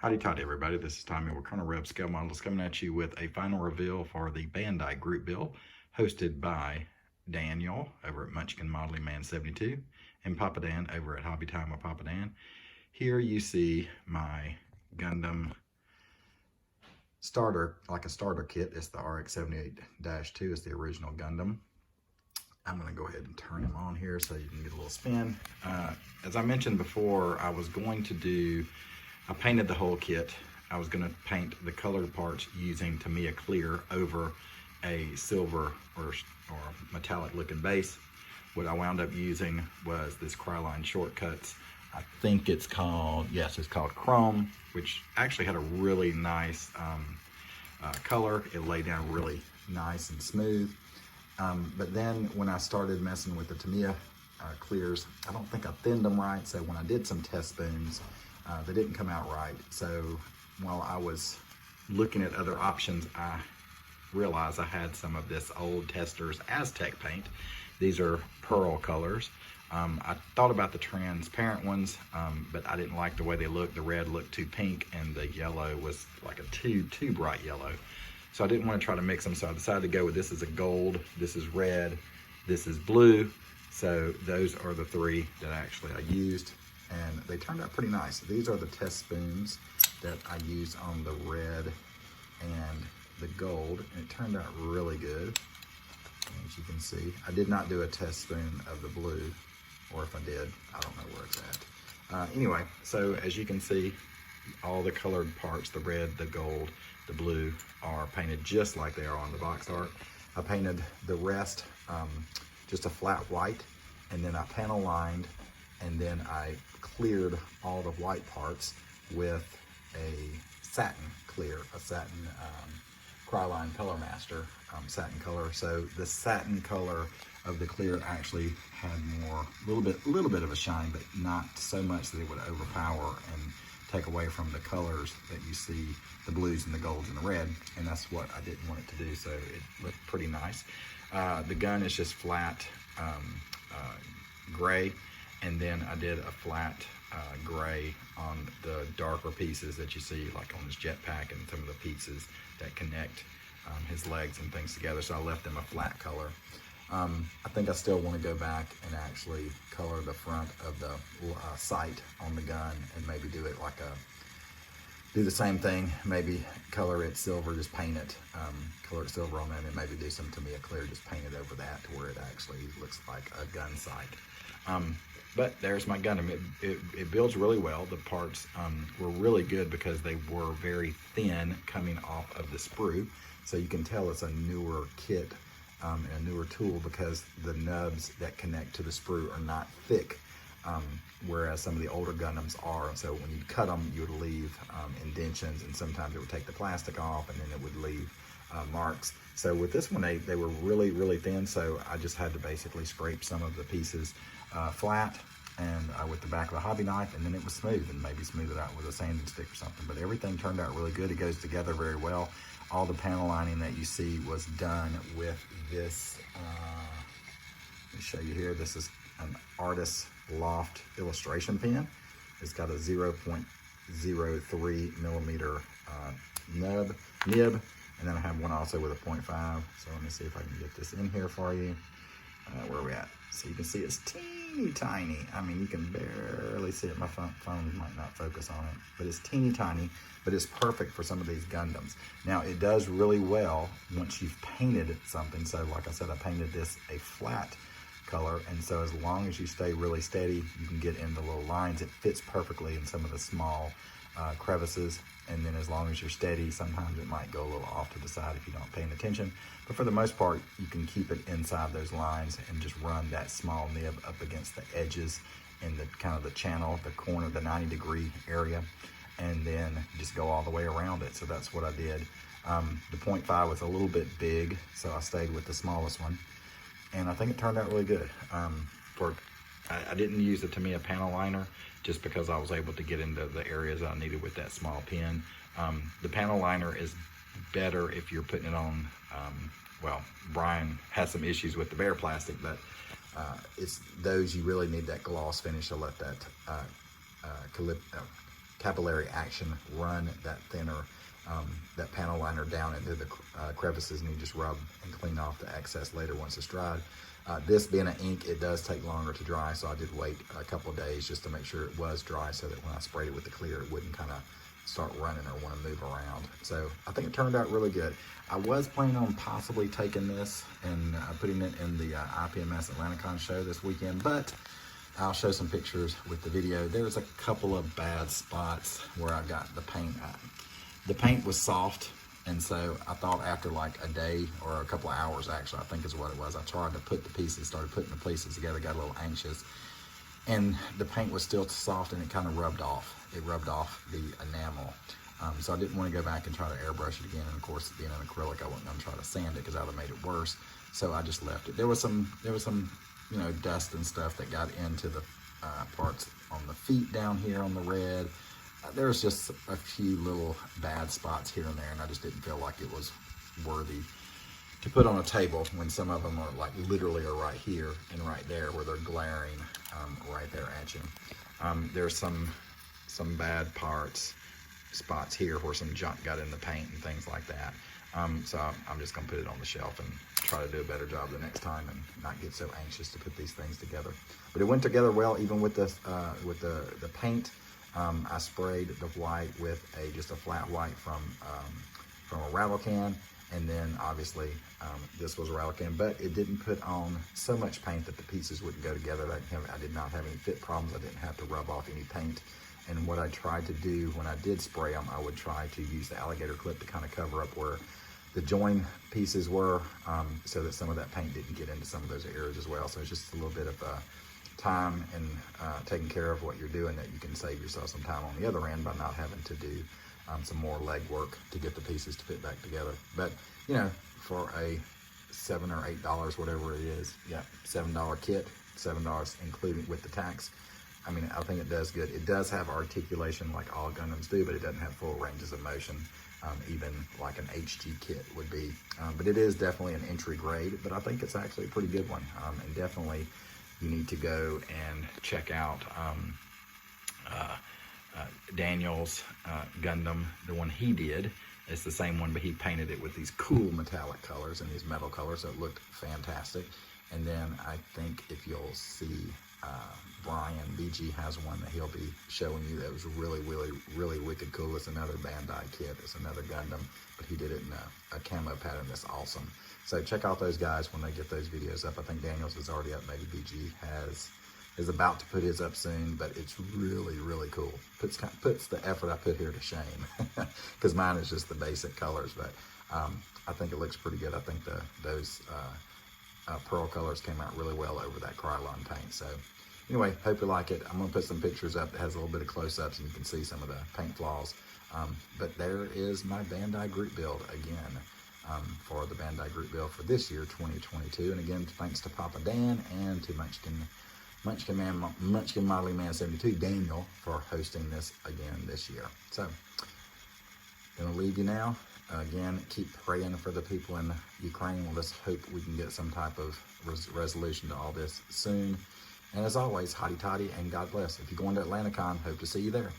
Howdy toddy everybody, this is Tommy with Colonel Rev Scale Models coming at you with a final reveal for the Bandai group build hosted by Daniel over at Munchkin Modeling Man 72 and PapaDan over at HobbyTime with PapaDan. Here you see my Gundam starter, like a starter kit. It's the RX-78-2, it's the original Gundam. I'm going to go ahead and turn him on here so you can get a little spin. As I mentioned before, I painted the whole kit. I was going to paint the colored parts using Tamiya clear over a silver or metallic looking base. What I wound up using was this Kryline Shortcuts. I think it's called, yes, it's called Chrome, which actually had a really nice color. It laid down really nice and smooth. But then when I started messing with the Tamiya clears, I don't think I thinned them right. So when I did some test spoons, they didn't come out right. So while I was looking at other options, I realized I had some of this old Tester's Aztec Paint. These are pearl colors. I thought about the transparent ones, but I didn't like the way they looked. The red looked too pink and the yellow was like a too bright yellow. So I didn't want to try to mix them, so I decided to go with this is a gold, this is red, this is blue. So those are the three that I used, and they turned out pretty nice. These are the test spoons that I used on the red and the gold, and it turned out really good. As you can see, I did not do a test spoon of the blue, or if I did, I don't know where it's at. Anyway, so as you can see, all the colored parts, the red, the gold, the blue, are painted just like they are on the box art. I painted the rest just a flat white, and then I panel lined, and then I cleared all the white parts with a satin clear, a satin Kryline Color Master satin color. So the satin color of the clear actually had a little bit of a shine, but not so much that it would overpower and take away from the colors that you see, the blues and the golds and the red, and that's what I didn't want it to do, so it looked pretty nice. The gun is just flat gray, and then I did a flat gray on the darker pieces that you see, like on his jetpack and some of the pieces that connect his legs and things together, so I left them a flat color. I think I still want to go back and actually color the front of the sight on the gun and maybe do it like do the same thing, maybe color it silver, just paint it, color it silver on it, and maybe do some Tamiya clear, just paint it over that to where it actually looks like a gun sight. But there's my Gundam. It builds really well. The parts were really good because they were very thin coming off of the sprue, so you can tell it's a newer kit and a newer tool because the nubs that connect to the sprue are not thick, whereas some of the older Gundams are. So when you cut them, you would leave indentions, and sometimes it would take the plastic off, and then it would leave marks. So with this one, they were really thin, so I just had to basically scrape some of the pieces flat and with the back of the hobby knife, and then it was smooth, and maybe smooth it out with a sanding stick or something. But everything turned out really good. It goes together very well. All the panel lining that you see was done with this, let me show you here. This is an artist's Loft illustration pen. It's got a 0.03 millimeter nib, and then I have one also with a 0.5. So let me see if I can get this in here for you. Where are we at? So you can see it's teeny tiny. I mean, you can barely see it. My phone might not focus on it, but it's teeny tiny, but it's perfect for some of these Gundams. Now, it does really well once you've painted something. So like I said, I painted this a flat color, and so as long as you stay really steady, you can get in the little lines. It fits perfectly in some of the small crevices, and then as long as you're steady, sometimes it might go a little off to the side if you don't pay attention, but for the most part, you can keep it inside those lines and just run that small nib up against the edges in the kind of the channel, the corner, the 90-degree area, and then just go all the way around it. So that's what I did. The 0.5 was a little bit big, so I stayed with the smallest one, and I think it turned out really good. I didn't use the Tamiya panel liner just because I was able to get into the areas I needed with that small pen. The panel liner is better if you're putting it on, well, Brian has some issues with the bare plastic, but it's those you really need that gloss finish to let that capillary action run that thinner, that panel liner down into the crevices, and you just rub and clean off the excess later once it's dried. This being an ink, it does take longer to dry, so I did wait a couple of days just to make sure it was dry, so that when I sprayed it with the clear, it wouldn't kind of start running or want to move around. So I think it turned out really good. I was planning on possibly taking this and putting it in the IPMS AtlantaCon show this weekend, but I'll show some pictures with the video. There's a couple of bad spots where I got the paint at. The paint was soft, and so I thought after like a day or a couple of hours, actually, I think is what it was, I tried to put the pieces, started putting the pieces together, got a little anxious, and the paint was still soft and it kind of rubbed off. It rubbed off the enamel. So I didn't want to go back and try to airbrush it again. And of course, being an acrylic, I wasn't going to try to sand it because that would have made it worse. So I just left it. There was some, you know, dust and stuff that got into the parts on the feet down here on the red. There was just a few little bad spots here and there, and I just didn't feel like it was worthy to put on a table when some of them are like literally are right here and right there where they're glaring right there at you. There's some bad spots here where some junk got in the paint and things like that. So I'm just gonna put it on the shelf and try to do a better job the next time and not get so anxious to put these things together. But it went together well, even with the paint. I sprayed the white with just a flat white from a rattle can, and then obviously this was a rattle can, but it didn't put on so much paint that the pieces wouldn't go together. I did not have any fit problems. I didn't have to rub off any paint. And what I tried to do when I did spray them, I would try to use the alligator clip to kind of cover up where the join pieces were, so that some of that paint didn't get into some of those areas as well. So it's just a little bit of time and taking care of what you're doing that you can save yourself some time on the other end by not having to do some more leg work to get the pieces to fit back together. But you know, for a $7 or $8, whatever it is, yeah, $7 kit, $7 including with the tax. I mean, I think it does good. It does have articulation like all Gundams do, but it doesn't have full ranges of motion, even like an HG kit would be. But it is definitely an entry grade, but I think it's actually a pretty good one. And definitely you need to go and check out Daniel's Gundam, the one he did. It's the same one, but he painted it with these cool metallic colors and these metal colors, so it looked fantastic. And then I think if you'll see, Brian BG has one that he'll be showing you that was really, really, really wicked cool. It's another Bandai kit. It's another Gundam, but he did it in a camo pattern that's awesome. So check out those guys when they get those videos up. I think Daniel's is already up. Maybe BG is about to put his up soon, but it's really, really cool. Puts the effort I put here to shame, because mine is just the basic colors, but I think it looks pretty good. I think those pearl colors came out really well over that Krylon paint. So anyway, hope you like it. I'm gonna put some pictures up that has a little bit of close-ups and you can see some of the paint flaws. But there is my Bandai group build again, for the Bandai group build for this year, 2022. And again, thanks to PapaDan and to Munchkin Modeling Man 72, Daniel, for hosting this again this year. So, gonna leave you now. Again, keep praying for the people in Ukraine. Let's hope we can get some type of resolution to all this soon. And as always, hotty toddy and God bless. If you're going to AtlantaCon, hope to see you there.